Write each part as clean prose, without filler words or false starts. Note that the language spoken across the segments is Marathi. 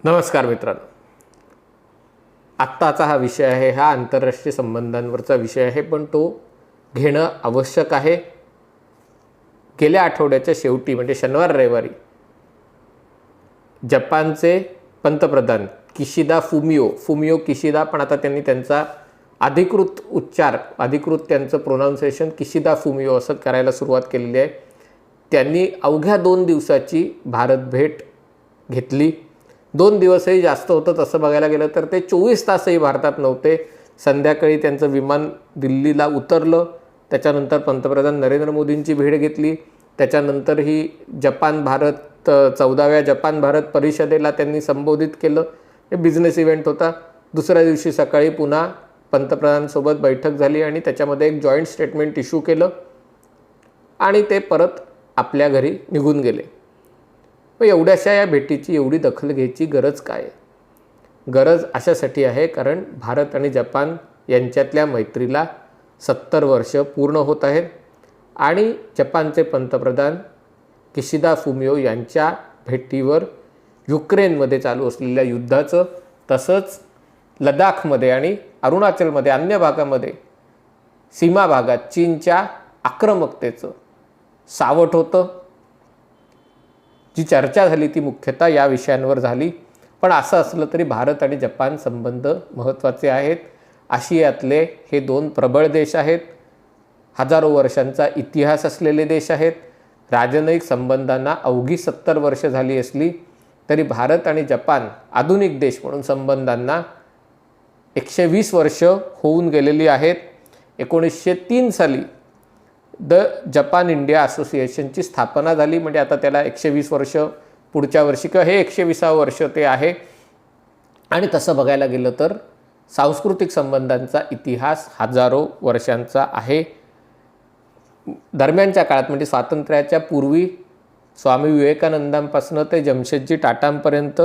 नमस्कार मित्रांनो, आत्ताचा हा विषय आहे, हा आंतरराष्ट्रीय संबंधांवरचा विषय आहे, पण तो घेणं आवश्यक आहे। गेल्या आठवड्याच्या शेवटी म्हणजे शनिवार रविवारी जपानचे पंतप्रधान किशिदा फुमियो किशिदा, पण आता त्यांनी त्यांचा अधिकृत त्यांचं प्रोनाउन्सिएशन किशिदा फुमियो असं करायला सुरुवात केलेली आहे। त्यांनी अवघ्या 2 दिवसाची भारत भेट घेतली। 2 दिवसही जास्त होतं तसं बघायला गेलं तर ते 24 तासही भारतात नव्हते। संध्याकाळी त्यांचं विमान दिल्लीला उतरलं, त्याच्यानंतर पंतप्रधान नरेंद्र मोदींची भेट घेतली, त्याच्यानंतर ही जपान भारत 14व्या जपान भारत परिषदेला त्यांनी संबोधित केलं। हे बिझनेस इव्हेंट होता। दुसऱ्या दिवशी सकाळी पुन्हा पंतप्रधानांसोबत बैठक झाली आणि त्याच्यामध्ये एक जॉईंट स्टेटमेंट इश्यू केलं आणि ते परत आपल्या घरी निघून गेले। मग एवढ्याशा या भेटीची एवढी दखल घ्यायची गरज काय? गरज अशासाठी आहे कारण भारत आणि जपान यांच्यातल्या मैत्रीला 70 वर्ष पूर्ण होत आहेत आणि जपानचे पंतप्रधान किशिदा फुमियो यांच्या भेटीवर युक्रेनमध्ये चालू असलेल्या युद्धाचं, तसंच लडाखमध्ये आणि अरुणाचलमध्ये अन्य भागामध्ये सीमा भागात चीनच्या आक्रमकतेचं सावट होतं। जी चर्चा झाली ती मुख्यतः या विषयांवर झाली। पण असं असलं तरी भारत आणि जपान संबंध महत्त्वाचे आहेत। आशियातले हे 2 प्रबळ देश आहेत, हजारो वर्षांचा इतिहास असलेले देश आहेत। राजनैतिक संबंधांना अवघी 70 वर्ष झाली असली तरी भारत आणि जपान आधुनिक देश म्हणून संबंधांना 120 वर्ष होऊन गेलेली आहेत। 1903 साली जपान इंडिया असोसिएशनची स्थापना झाली, म्हणजे आता त्याला 120 वर्ष पुढच्या वर्षी किंवा हे 120वं वर्ष ते आहे। आणि तसं बघायला गेलं तर सांस्कृतिक संबंधांचा इतिहास हजारो वर्षांचा आहे। दरम्यानच्या काळात म्हणजे स्वातंत्र्याच्या पूर्वी स्वामी विवेकानंदांपासून ते जमशेदजी टाटांपर्यंत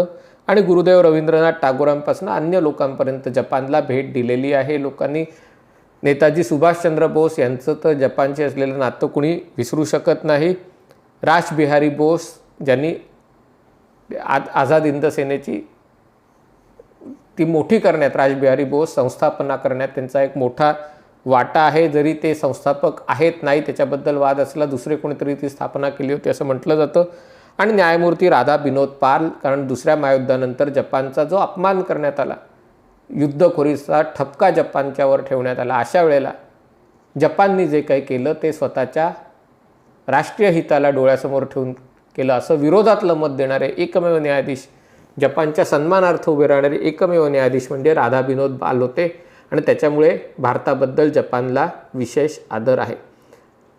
आणि गुरुदेव रवींद्रनाथ टागोरांपासून अन्य लोकांपर्यंत जपानला भेट दिलेली आहे लोकांनी। नेताजी सुभाषचंद्र बोस यांचं तर जपानशी असलेलं नातं कुणी विसरू शकत नाही। रासबिहारी बोस ज्यांनी आझाद हिंद सेनेची ती मोठी करण्यात, रासबिहारी बोस संस्थापना करण्यात त्यांचा एक मोठा वाटा आहे। जरी ते संस्थापक आहेत नाही त्याच्याबद्दल वाद असला, दुसरे कोणीतरी ती स्थापना केली होती असं म्हटलं जातं। आणि न्यायमूर्ती राधा विनोद पाल, कारण दुसऱ्या महायुद्धानंतर जपानचा जो अपमान करण्यात आला, युद्धखोरीचा ठपका जपानच्यावर ठेवण्यात आला, अशा वेळेला जपाननी जे काही केलं ते स्वतःच्या राष्ट्रीय हिताला डोळ्यासमोर ठेवून केलं असं विरोधातलं मत देणारे एकमेव न्यायाधीश, जपानच्या सन्मानार्थ उभे राहणारे एकमेव न्यायाधीश म्हणजे राधा विनोद पाल होते। आणि त्याच्यामुळे भारताबद्दल जपानला विशेष आदर आहे।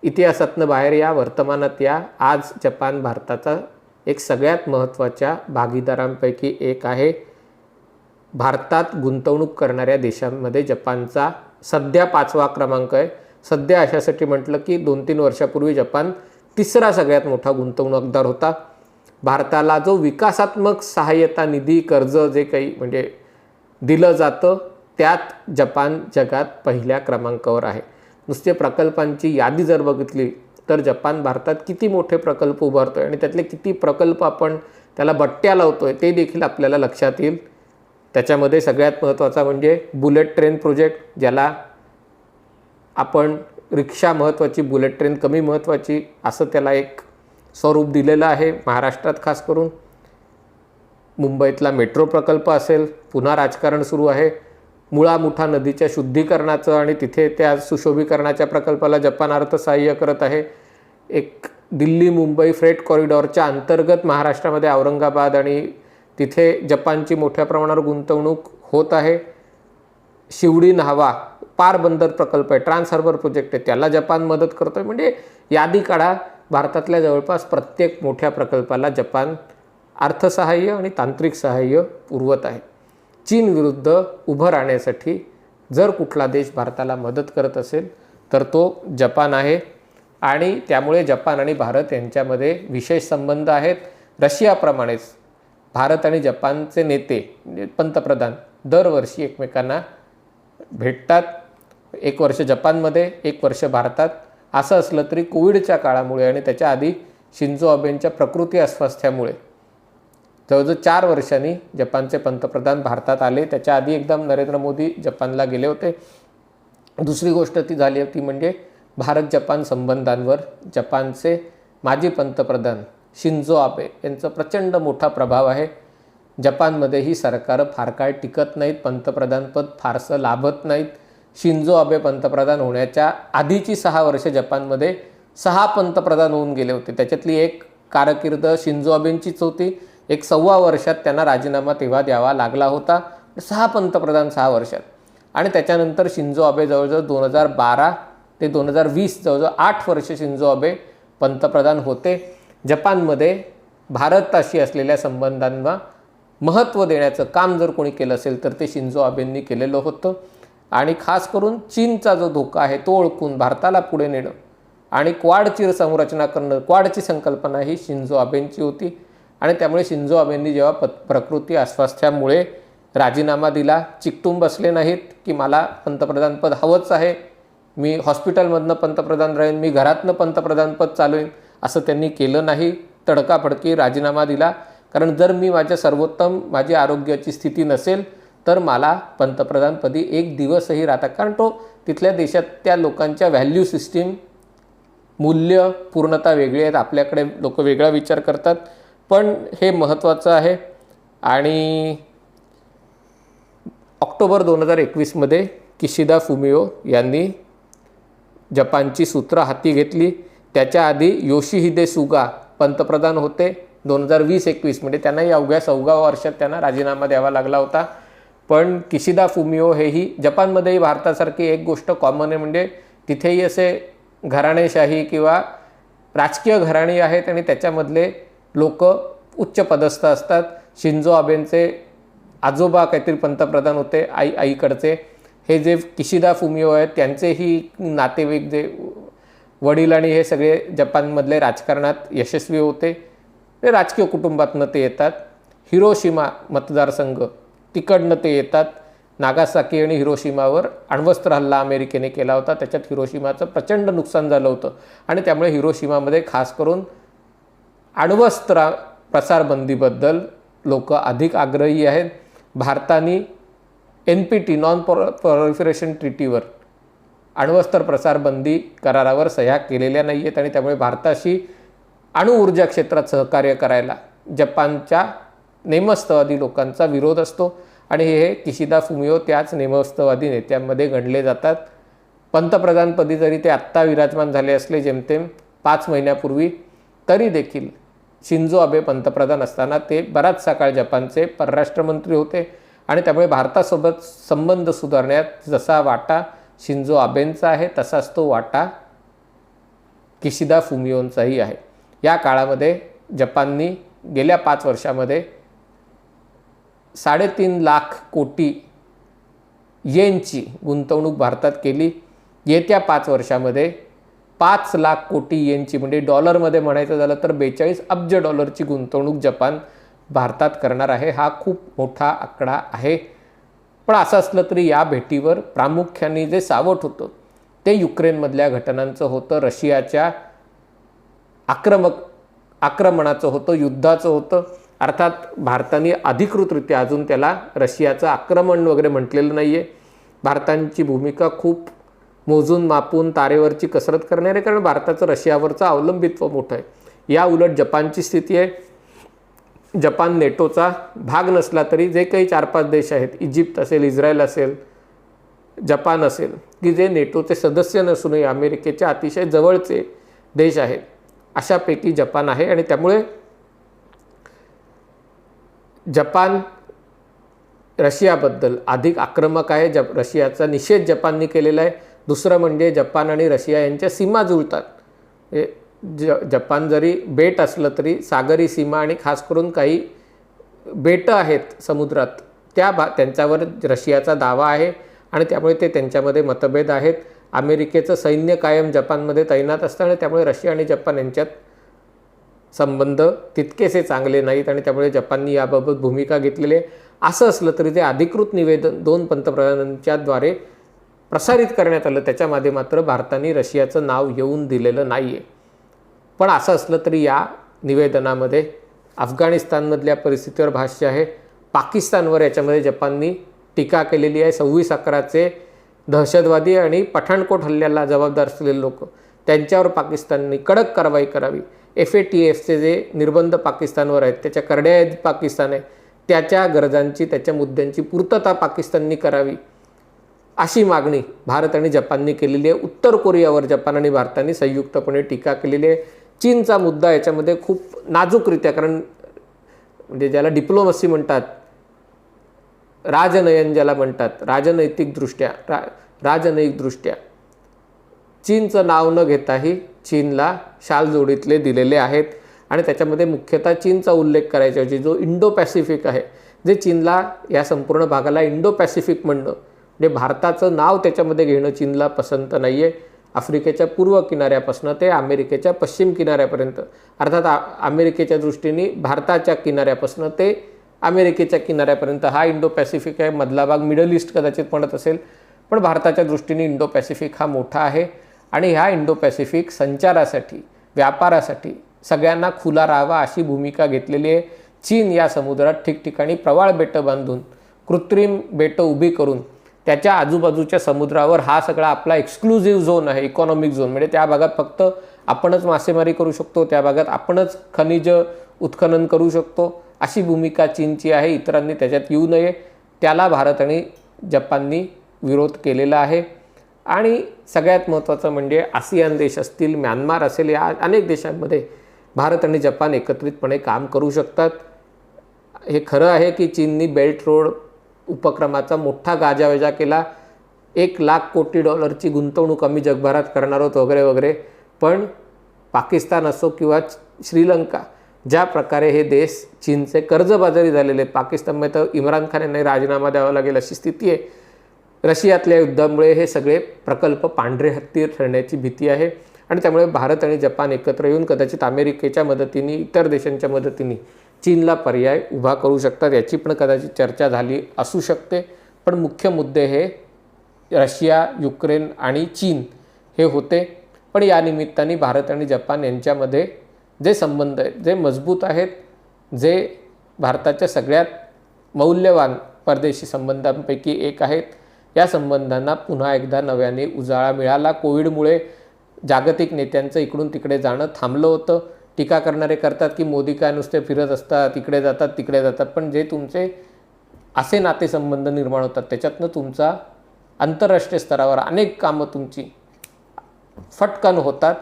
इतिहासातनं बाहेर या, वर्तमानात या, आज जपान भारताचा एक सगळ्यात महत्त्वाच्या भागीदारांपैकी एक आहे। भारतात गुंतवणूक करणाऱ्या देशांमध्ये जपानचा सध्या 5वा क्रमांक आहे। सध्या अशासाठी म्हटलं की 2-3 वर्षापूर्वी जपान 3रा सगळ्यात मोठा गुंतवणूकदार होता। भारताला जो विकासात्मक सहाय्यता निधी, कर्ज जे काही म्हणजे दिलं जातं त्यात जपान जगात पहिल्या क्रमांकावर आहे। नुसते प्रकल्पांची यादी जर बघितली तर जपान भारतात किती मोठे प्रकल्प उभारतोय आणि त्यातले किती प्रकल्प आपण त्याला बट्ट्या लावतोय ते देखील आपल्याला लक्षात येईल। त्याच्यामध्ये सगळ्यात महत्त्वाचा म्हणजे बुलेट ट्रेन प्रोजेक्ट, ज्याला आपण रिक्षा महत्त्वाची, बुलेट ट्रेन कमी महत्त्वाची असं त्याला एक स्वरूप दिलेलं आहे। महाराष्ट्रात खास करून मुंबईतला मेट्रो प्रकल्प असेल, पुन्हा राजकारण सुरू आहे। मुळा मुठा नदीच्या शुद्धीकरणाचं आणि तिथे त्या सुशोभीकरणाच्या प्रकल्पाला जपान अर्थसहाय्य करत आहे। एक दिल्ली मुंबई फ्रेट कॉरिडॉरच्या अंतर्गत महाराष्ट्रामध्ये औरंगाबाद आणि तिथे जपानची मोठ्या प्रमाणावर गुंतवणूक होत आहे। शिवडी न्हावा पार बंदर प्रकल्प आहे, ट्रान्स हार्बर प्रोजेक्ट आहे, त्याला जपान मदत करतो आहे। म्हणजे यादी काढा, भारतातल्या जवळपास प्रत्येक मोठ्या प्रकल्पाला जपान अर्थसहाय्य आणि तांत्रिक सहाय्य पुरवत आहे। चीन विरुद्ध उभं राहण्यासाठी जर कुठला देश भारताला मदत करत असेल तर तो जपान आहे आणि त्यामुळे जपान आणि भारत यांच्यामध्ये विशेष संबंध आहेत। रशियाप्रमाणेच भारत आणि जपानचे नेते म्हणजे पंतप्रधान दरवर्षी एकमेकांना भेटतात। 1 वर्ष जपानमध्ये, 1 वर्ष भारतात। असं असलं तरी कोविडच्या काळामुळे आणि त्याच्या आधी शिंजो अबेंच्या प्रकृती अस्वास्थ्यामुळे जवळजवळ 4 वर्षांनी जपानचे पंतप्रधान भारतात आले. त्याच्या आधी एकदा नरेंद्र मोदी जपानला गेले होते. दुसरी गोष्ट ती झाली होती म्हणजे भारत जपान संबंधांवर जपानचे माजी पंतप्रधान शिंजो आबे यांचा प्रचंड मोठा प्रभाव आहे. जपानमध्ये ही सरकारं फार काळ टिकत नाहीत, पंतप्रधानपद फारसं लाभत नाहीत. शिंजो आबे पंतप्रधान होण्याच्या आधीची 6 वर्ष जपानमध्ये 6 पंतप्रधान होऊन गेले होते. त्याच्यातली एक कारकीर्द शिंजो आबेंचीच होती. एक 1.25 वर्षात त्यांना राजीनामा तेव्हा द्यावा लागला होता. 6 पंतप्रधान 6 वर्षात. आणि त्याच्यानंतर शिंजो आबे जवळजवळ 2012 ते 2020 जवळजवळ 8 वर्ष शिंजो आबे पंतप्रधान होते. जपानमध्ये भारताशी असलेल्या संबंधांना महत्त्व देण्याचं काम जर कोणी केलं असेल तर ते शिंजो आबेंनी केलेलं होतं. आणि खास करून चीनचा जो धोका आहे तो ओळखून भारताला पुढे नेणं आणि क्वाडची संरचना करणं, क्वाडची संकल्पना ही शिंजो आबेंची होती. आणि त्यामुळे शिंजो आबेंनी जेव्हा प्रकृती अस्वास्थ्यामुळे राजीनामा दिला, चिकटून बसले नाहीत की मला पंतप्रधानपद हवंच आहे, मी हॉस्पिटलमधनं पंतप्रधान राहीन, मी घरातनं पंतप्रधानपद चालवेन, असं त्यांनी केलं नाही. तडकाफडकी राजीनामा दिला. कारण जर मी माझ्या सर्वोत्तम माझी आरोग्याची स्थिती नसेल तर मला पंतप्रधानपदी एक दिवसही राहता, कारण तो तिथल्या देशात त्या लोकांच्या व्हॅल्यू सिस्टीम, मूल्य पूर्णतः वेगळी आहेत. आपल्याकडे लोक वेगळा विचार करतात, पण हे महत्त्वाचं आहे. आणि ऑक्टोबर 2021 किशिदा फुमिओ यांनी जपानची सूत्र हाती घेतली. त्याच्या आधी योशिहिदे सुगा पंतप्रधान होते 2020-21 म्हणजे त्यांनाही अवघ्या 14 वर्षात त्यांना राजीनामा द्यावा लागला होता. पण किशिदा फुमिओ हेही जपानमध्येही भारतासारखी एक गोष्ट कॉमन आहे, म्हणजे तिथेही असे घराणेशाही किंवा राजकीय घराणी आहेत आणि त्याच्यामधले लोक उच्च पदस्थ असतात. शिंजो आबेंचे आजोबा काहीतरी पंतप्रधान होते, आईकडचे. हे जे किशिदा फुमिओ आहेत त्यांचेही नातेवाईक, जे वडील आणि हे सगळे जपानमधले राजकारणात यशस्वी होते. ते राजकीय कुटुंबातनं ते येतात. हिरोशिमा मतदारसंघ तिकडनं ते येतात. नागासाकी आणि हिरोशिमावर अण्वस्त्र हल्ला अमेरिकेने केला होता. त्याच्यात हिरोशिमाचं प्रचंड नुकसान झालं होतं आणि त्यामुळे हिरोशिमामध्ये खास करून अण्वस्त्र प्रसारबंदीबद्दल लोक अधिक आग्रही आहेत. भारताने NPT नॉन प्रोलिफरेशन ट्रीटीवर अण्वस्त्र प्रसारबंदी करारावर सह्या केलेल्या नाही आहेत आणि त्यामुळे भारताशी अणुऊर्जा क्षेत्रात सहकार्य करायला जपानच्या नेमस्तवादी लोकांचा विरोध असतो. आणि हे किशिदा फुमिओ त्याच नेमस्तवादी नेत्यांमध्ये गणले जातात. पंतप्रधानपदी जरी ते आत्ता विराजमान झाले असले जेमतेम 5 महिन्यापूर्वी, तरी देखील शिंजो आबे पंतप्रधान असताना ते बराचसा काळ जपानचे परराष्ट्रमंत्री होते. आणि त्यामुळे भारतासोबत संबंध सुधारण्यात जसा वाटा शिंजो आबेंचा आहे तसाच तो वाटा किशिदा फुमिओंचाही आहे. या काळामध्ये जपाननी गेल्या 5 वर्षामध्ये 3.5 लाख कोटी येनची गुंतवणूक भारतात केली. येत्या 5 वर्षामध्ये 5 लाख कोटी येनची म्हणजे डॉलरमध्ये म्हणायचं झालं तर 42 अब्ज डॉलरची गुंतवणूक जपान भारतात करणार आहे. हा खूप मोठा आकडा आहे. पण असं असलं तरी या भेटीवर प्रामुख्याने जे सावट होतं ते युक्रेनमधल्या घटनांचं होतं, रशियाच्या आक्रमणाचं होतं, युद्धाचं होतं. अर्थात भारताने अधिकृतरित्या अजून त्याला रशियाचं आक्रमण वगैरे म्हटलेलं नाही आहे. भारताची भूमिका खूप मोजून मापून तारेवरची कसरत करणारे, कारण भारताचं रशियावरचं अवलंबित्व मोठं आहे. या उलट जपानची स्थिती आहे. जपान नेटोचा भाग नसला तरी जे काही 4-5 देश आहेत, इजिप्त असेल, इस्रायल असेल, जपान असेल, की जे नेटोचे सदस्य नसूनही अमेरिकेच्या अतिशय जवळचे देश आहेत, अशापैकी जपान आहे. आणि त्यामुळे जपान रशियाबद्दल अधिक आक्रमक आहे. रशियाचा निषेध जपानने केलेला आहे. दुसरं म्हणजे जपान आणि रशिया यांच्या सीमा जुळतात. जपान जरी बेट असलं तरी सागरी सीमा आणि खास करून काही बेटं आहेत समुद्रात, त्यांच्यावर रशियाचा दावा आहे आणि त्यामुळे ते त्यांच्यामध्ये मतभेद आहेत. अमेरिकेचं सैन्य कायम जपानमध्ये तैनात असतं आणि त्यामुळे रशिया आणि जपान यांच्यात संबंध तितकेसे चांगले नाहीत आणि त्यामुळे जपाननी याबाबत भूमिका घेतलेली आहे. असं असलं तरी ते अधिकृत निवेदन 2 पंतप्रधानांच्याद्वारे प्रसारित करण्यात आलं, त्याच्यामध्ये मात्र भारताने रशियाचं नाव येऊन दिलेलं नाही आहे. पण असं असलं तरी या निवेदनामध्ये अफगाणिस्तानमधल्या परिस्थितीवर भाष्य आहे, पाकिस्तानवर याच्यामध्ये जपाननी टीका केलेली आहे. 26/11चे दहशतवादी आणि पठाणकोट हल्ल्याला जबाबदार असलेले लोक त्यांच्यावर पाकिस्तानने कडक कारवाई करावी. FATFचे जे निर्बंध पाकिस्तानवर आहेत त्याच्या करड्या यादीत पाकिस्तान आहे, त्याच्या गरजांची त्याच्या मुद्द्यांची पूर्तता पाकिस्ताननी करावी अशी मागणी भारत आणि जपानने केलेली आहे. उत्तर कोरियावर जपान आणि भारताने संयुक्तपणे टीका केलेली आहे. चीनचा मुद्दा याच्यामध्ये खूप नाजूकरित्या, कारण म्हणजे ज्याला डिप्लोमसी म्हणतात, राजनयन ज्याला म्हणतात, राजनैतिकदृष्ट्या चीनचं नाव न घेताही चीनला शाल जोडीतले दिलेले आहेत. आणि त्याच्यामध्ये मुख्यतः चीनचा उल्लेख करायचा होता, जो इंडो पॅसिफिक आहे, जे चीनला या संपूर्ण भागाला इंडो पॅसिफिक म्हणणं म्हणजे भारताचं नाव त्याच्यामध्ये घेणं चीनला पसंत नाही आहे. आफ्रिकेच्या पूर्व किनाऱ्यापासून ते अमेरिकेच्या पश्चिम किनाऱ्यापर्यंत, अर्थात अमेरिकेच्या दृष्टीने भारताच्या किनाऱ्यापासून ते अमेरिकेच्या किनाऱ्यापर्यंत हा इंडो पॅसिफिक आहे. मधला भाग मिडल ईस्ट कदाचित म्हणत असेल, पण भारताच्या दृष्टीने इंडो पॅसिफिक हा मोठा आहे. आणि ह्या इंडो पॅसिफिक संचारासाठी, व्यापारासाठी सगळ्यांना खुला राहावा अशी भूमिका घेतलेली आहे. चीन या समुद्रात ठिकठिकाणी प्रवाळ बेटं बांधून, कृत्रिम बेटं उभी करून त्याच्या आजूबाजूच्या समुद्रावर हा सगळा आपला एक्सक्लुझिव्ह झोन आहे, इकॉनॉमिक झोन, म्हणजे त्या भागात फक्त आपणच मासेमारी करू शकतो, त्या भागात आपणच खनिज उत्खनन करू शकतो अशी भूमिका चीनची आहे. इतरांनी त्याच्यात येऊ नये, त्याला भारत आणि जपाननी विरोध केलेला आहे. आणि सगळ्यात महत्त्वाचं म्हणजे आसियान देश असतील, म्यानमार असेल, या अनेक देशांमध्ये भारत आणि जपान एकत्रितपणे काम करू शकतात. हे खरं आहे की चीननी बेल्ट रोड उपक्रमाचा मोठा गाजावाजा केला, $1,00,00,000 गुंतवणूक आम्ही जगभरात करणार आहोत वगैरे वगैरे, पण पाकिस्तान असो किंवा श्रीलंका, ज्या प्रकारे हे देश चीनचे कर्जबाजारी झालेले आहेत, पाकिस्तानमध्ये तर इम्रान खान यांना राजीनामा द्यावा लागेल अशी स्थिती आहे. रशियातल्या युद्धामुळे हे सगळे प्रकल्प पांढरे हत्ती ठरण्याची भीती आहे. आणि त्यामुळे भारत आणि जपान एकत्र येऊन कदाचित अमेरिकेच्या मदतीने, इतर देशांच्या मदतीने चीनला पर्याय उभा करू शकतात, याची पण कदाचित चर्चा झाली असू शकते. पण मुख्य मुद्दे हे रशिया, युक्रेन आणि चीन हे होते. पण या निमित्ताने भारत आणि जपान यांच्यामध्ये जे संबंध आहेत, जे मजबूत आहेत, जे भारताच्या सगळ्यात मौल्यवान परदेशी संबंधांपैकी एक आहेत, या संबंधांना पुन्हा एकदा नव्याने उजाळा मिळाला. कोविडमुळे जागतिक नेत्यांचं इकडून तिकडे जाणं थांबलं होतं. टीका करणारे करतात की मोदी काय नुसते फिरत असतात, इकडे जातात तिकडे जातात, पण जे तुमचे असे नातेसंबंध निर्माण होतात त्याच्यातनं तुमचा आंतरराष्ट्रीय स्तरावर अनेक कामं तुमची फटकन होतात,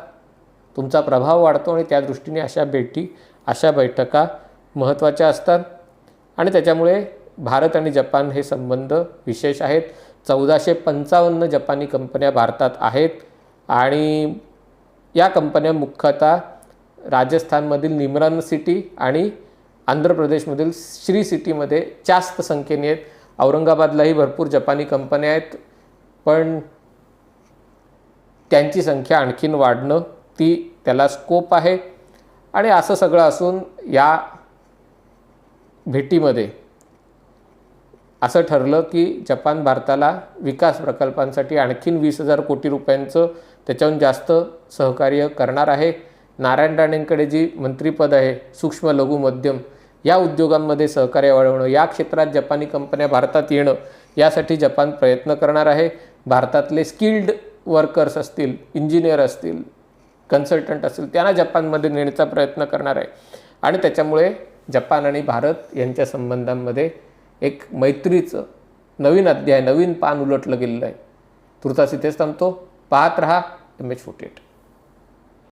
तुमचा प्रभाव वाढतो. आणि त्या दृष्टीने अशा भेटी, अशा बैठका महत्त्वाच्या असतात. आणि त्याच्यामुळे भारत आणि जपान हे संबंध विशेष आहेत. 1455 जपानी कंपन्या भारतात आहेत आणि या कंपन्या मुख्यतः राजस्थानमधील निमरन सिटी आणि आंध्र प्रदेशमधील श्री सिटीमध्ये जास्त संख्येने आहेत. औरंगाबादलाही भरपूर जपानी कंपन्या आहेत, पण त्यांची संख्या आणखीन वाढणं, त्याला स्कोप आहे. आणि असं सगळं असून या भेटीमध्ये असं ठरलं की जपान भारताला विकास प्रकल्पांसाठी आणखीन 20,000 कोटी रुपयांचं त्याच्याहून जास्त सहकार्य करणार आहे. नारायण राणेंकडे जी मंत्रिपद आहे, सूक्ष्म लघु मध्यम या उद्योगांमध्ये सहकार्य वाढवणं, या क्षेत्रात जपानी कंपन्या भारतात येणं, यासाठी जपान प्रयत्न करणार आहे. भारतातले स्किल्ड वर्कर्स असतील, इंजिनियर असतील, कन्सल्टंट असतील, त्यांना जपानमध्ये नेण्याचा प्रयत्न करणार आहे. आणि त्याच्यामुळे जपान आणि भारत यांच्या संबंधांमध्ये एक मैत्रीचं नवीन अध्याय, नवीन पान उलटलं गेलेलं आहे. तुर्तास इथेच थांबतो. पाहत रहा MH48.